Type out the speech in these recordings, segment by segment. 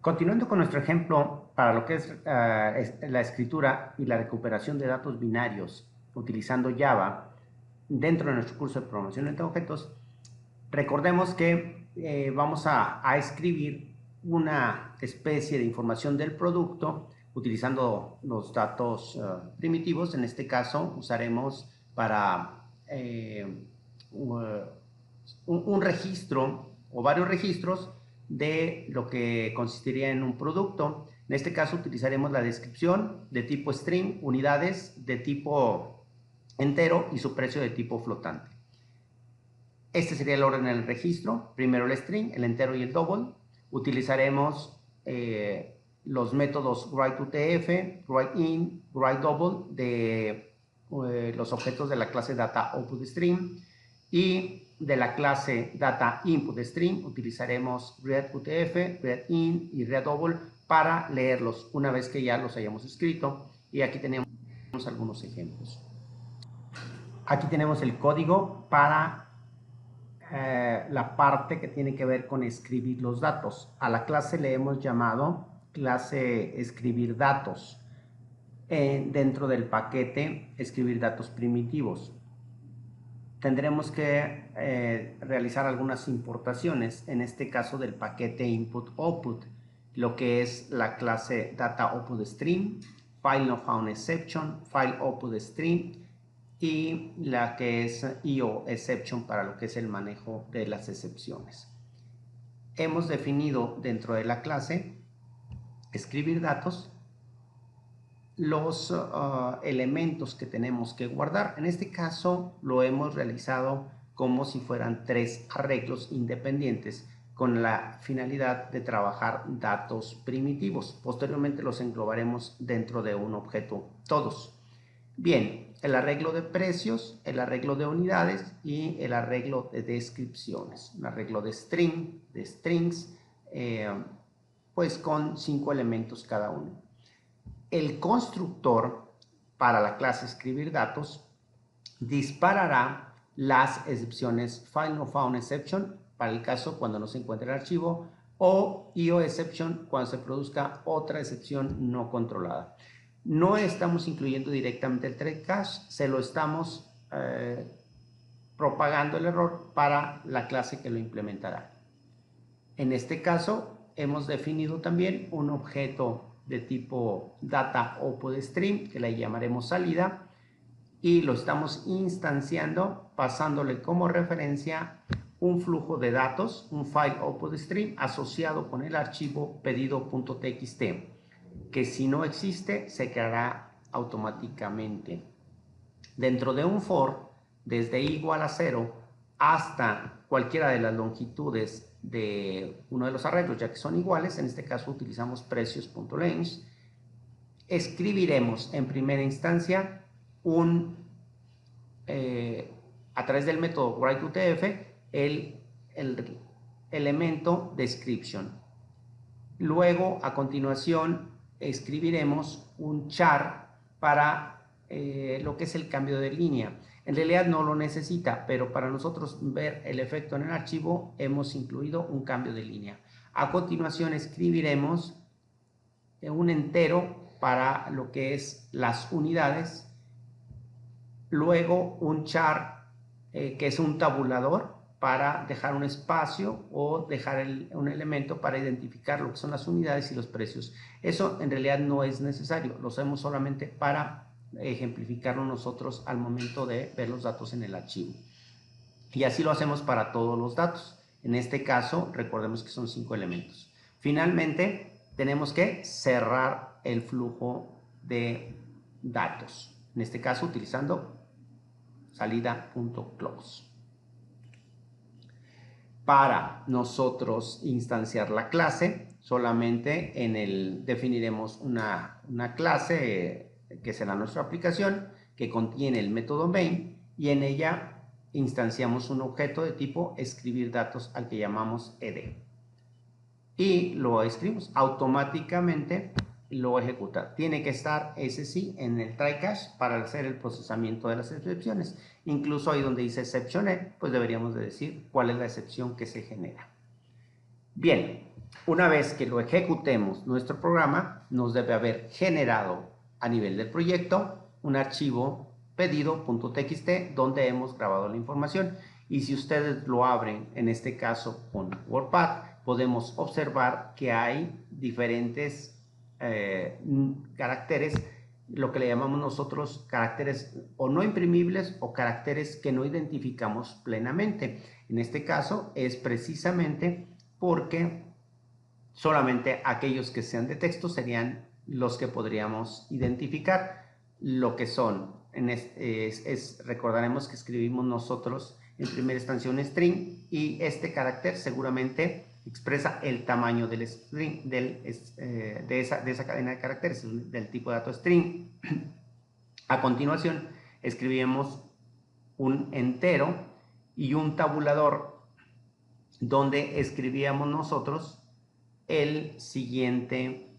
Continuando con nuestro ejemplo para lo que es la escritura y la recuperación de datos binarios utilizando Java dentro de nuestro curso de programación entre objetos, recordemos que vamos a escribir una especie de información del producto utilizando los datos primitivos. En este caso usaremos para un registro o varios registros de lo que consistiría en un producto. En este caso utilizaremos la descripción de tipo string, unidades de tipo entero y su precio de tipo flotante. Este sería el orden del registro. Primero el string, el entero y el double. Utilizaremos los métodos writeUTF, writeIn, writeDouble de los objetos de la clase DataOutputString, y de la clase DataInputString utilizaremos readUTF, readIn y readDouble para leerlos una vez que ya los hayamos escrito. Y aquí tenemos algunos ejemplos. Aquí tenemos el código para la parte que tiene que ver con escribir los datos. A la clase le hemos llamado clase escribir datos dentro del paquete escribir datos primitivos. Tendremos que realizar algunas importaciones, en este caso del paquete input-output, lo que es la clase DataOutputString, FileNoFoundException, FileOutputString, y la que es IOException para lo que es el manejo de las excepciones. Hemos definido dentro de la clase escribir datos los elementos que tenemos que guardar. En este caso lo hemos realizado como si fueran tres arreglos independientes con la finalidad de trabajar datos primitivos. Posteriormente los englobaremos dentro de un objeto todos. Bien, el arreglo de precios, el arreglo de unidades y el arreglo de descripciones. Un arreglo de string, de strings, pues con 5 elementos cada uno. El constructor para la clase escribir datos disparará las excepciones FileNoFoundException para el caso cuando no se encuentre el archivo, o IOException cuando se produzca otra excepción no controlada. No estamos incluyendo directamente el thread cache, se lo estamos propagando el error para la clase que lo implementará. En este caso hemos definido también un objeto de tipo DataOutputString que le llamaremos salida, y lo estamos instanciando pasándole como referencia un flujo de datos, un FileOutputString asociado con el archivo pedido.txt, que si no existe se creará automáticamente. Dentro de un for, desde i igual a 0 hasta cualquiera de las longitudes de uno de los arreglos, ya que son iguales, en este caso utilizamos precios.length, escribiremos en primera instancia a través del método writeUTF el elemento description. Luego, a continuación, escribiremos un char para lo que es el cambio de línea. En realidad no lo necesita, pero para nosotros ver el efecto en el archivo hemos incluido un cambio de línea. A continuación escribiremos un entero para lo que es las unidades. Luego un char que es un tabulador para dejar un espacio o dejar un elemento para identificar lo que son las unidades y los precios. Eso en realidad no es necesario, lo hacemos solamente para ejemplificarlo nosotros al momento de ver los datos en el archivo. Y así lo hacemos para todos los datos. En este caso, recordemos que son 5 elementos. Finalmente, tenemos que cerrar el flujo de datos. En este caso, utilizando salida.close. Para nosotros instanciar la clase, solamente definiremos una clase que será nuestra aplicación, que contiene el método main, y en ella instanciamos un objeto de tipo escribir datos al que llamamos ed. Y lo escribimos, automáticamente lo ejecuta. Tiene que estar, ese sí, en el try cache para hacer el procesamiento de las excepciones. Incluso ahí donde dice exception, pues deberíamos de decir cuál es la excepción que se genera. Bien, Una vez que lo ejecutemos, nuestro programa nos debe haber generado a nivel del proyecto un archivo pedido.txt donde hemos grabado la información. Y si ustedes lo abren, en este caso con WordPad, podemos observar que hay diferentes caracteres, lo que le llamamos nosotros caracteres o no imprimibles o caracteres que no identificamos plenamente. En este caso es precisamente porque solamente aquellos que sean de texto serían los que podríamos identificar. Lo que son, recordaremos que escribimos nosotros en primera instancia un string y este carácter seguramente expresa el tamaño del string, de esa cadena de caracteres, del tipo de dato string. A continuación, escribimos un entero y un tabulador donde escribíamos nosotros el siguiente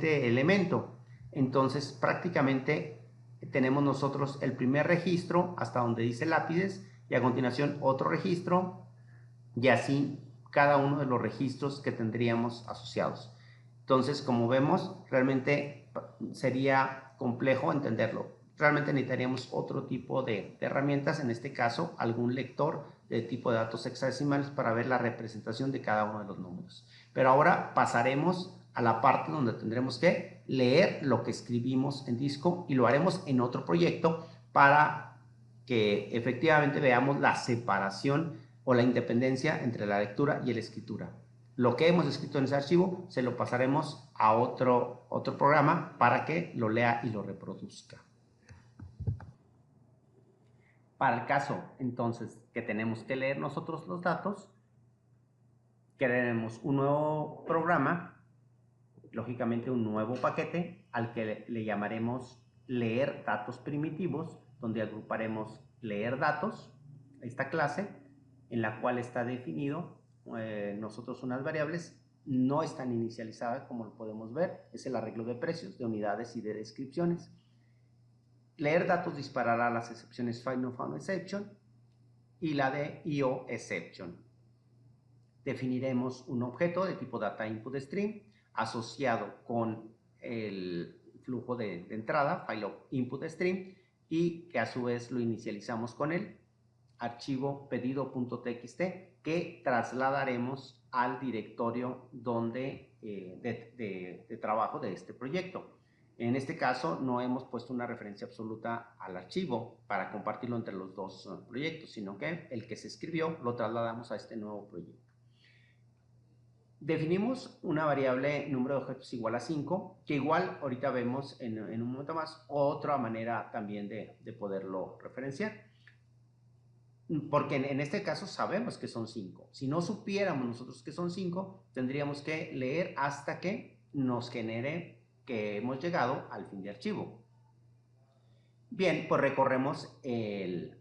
elemento. Entonces prácticamente tenemos nosotros el primer registro hasta donde dice lápides y a continuación otro registro y así cada uno de los registros que tendríamos asociados. Entonces, como vemos, realmente sería complejo entenderlo. Realmente necesitaríamos otro tipo de herramientas, en este caso algún lector de tipo de datos hexadecimales para ver la representación de cada uno de los números. Pero ahora pasaremos a la parte donde tendremos que leer lo que escribimos en disco y lo haremos en otro proyecto para que efectivamente veamos la separación o la independencia entre la lectura y la escritura. Lo que hemos escrito en ese archivo se lo pasaremos a otro programa para que lo lea y lo reproduzca. Para el caso, entonces, que tenemos que leer nosotros los datos, crearemos un nuevo programa, lógicamente un nuevo paquete, al que le llamaremos leer datos primitivos, donde agruparemos leer datos, esta clase, en la cual está definido nosotros unas variables, no están inicializadas como lo podemos ver, es el arreglo de precios, de unidades y de descripciones. Leer datos disparará las excepciones find no found exception y la de IO exception. Definiremos un objeto de tipo data input stream asociado con el flujo de entrada, file input stream, y que a su vez lo inicializamos con el archivo pedido.txt que trasladaremos al directorio donde, de trabajo de este proyecto. En este caso no hemos puesto una referencia absoluta al archivo para compartirlo entre los dos proyectos, sino que el que se escribió lo trasladamos a este nuevo proyecto. Definimos una variable número de objetos igual a 5, que igual ahorita vemos en un momento más otra manera también de poderlo referenciar. Porque en este caso sabemos que son 5. Si no supiéramos nosotros que son 5, tendríamos que leer hasta que nos genere que hemos llegado al fin de archivo. Bien, pues recorremos en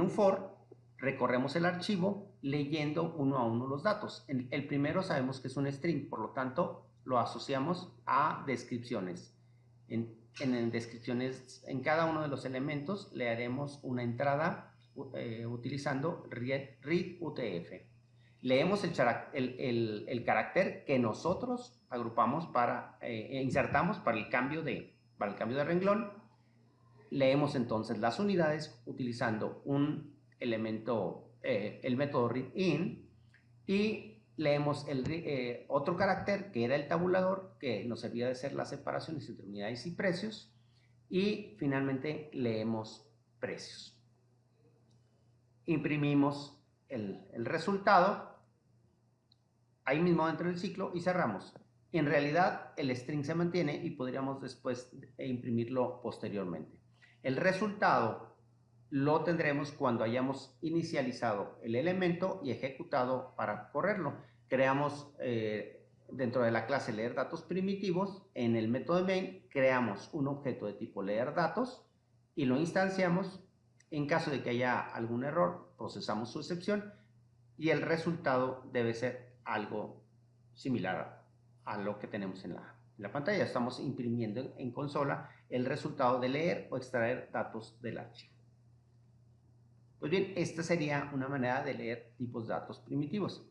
un for, recorremos el archivo leyendo uno a uno los datos. El primero sabemos que es un string, por lo tanto lo asociamos a descripciones. En descripciones, en cada uno de los elementos le haremos una entrada utilizando read UTF. Leemos el carácter que nosotros agrupamos insertamos para el cambio de renglón. Leemos entonces las unidades utilizando un elemento, el método readIn, y leemos otro carácter que era el tabulador, que nos servía de hacer las separaciones entre unidades y precios, y finalmente leemos precios. Imprimimos el resultado ahí mismo dentro del ciclo y cerramos. En realidad el string se mantiene y podríamos después imprimirlo posteriormente. El resultado lo tendremos cuando hayamos inicializado el elemento y ejecutado para correrlo. Creamos dentro de la clase leer datos primitivos, en el método main creamos un objeto de tipo leer datos y lo instanciamos. En caso de que haya algún error, procesamos su excepción y el resultado debe ser algo similar a lo que tenemos en la pantalla. Estamos imprimiendo en consola el resultado de leer o extraer datos del archivo. Pues bien, esta sería una manera de leer tipos de datos primitivos.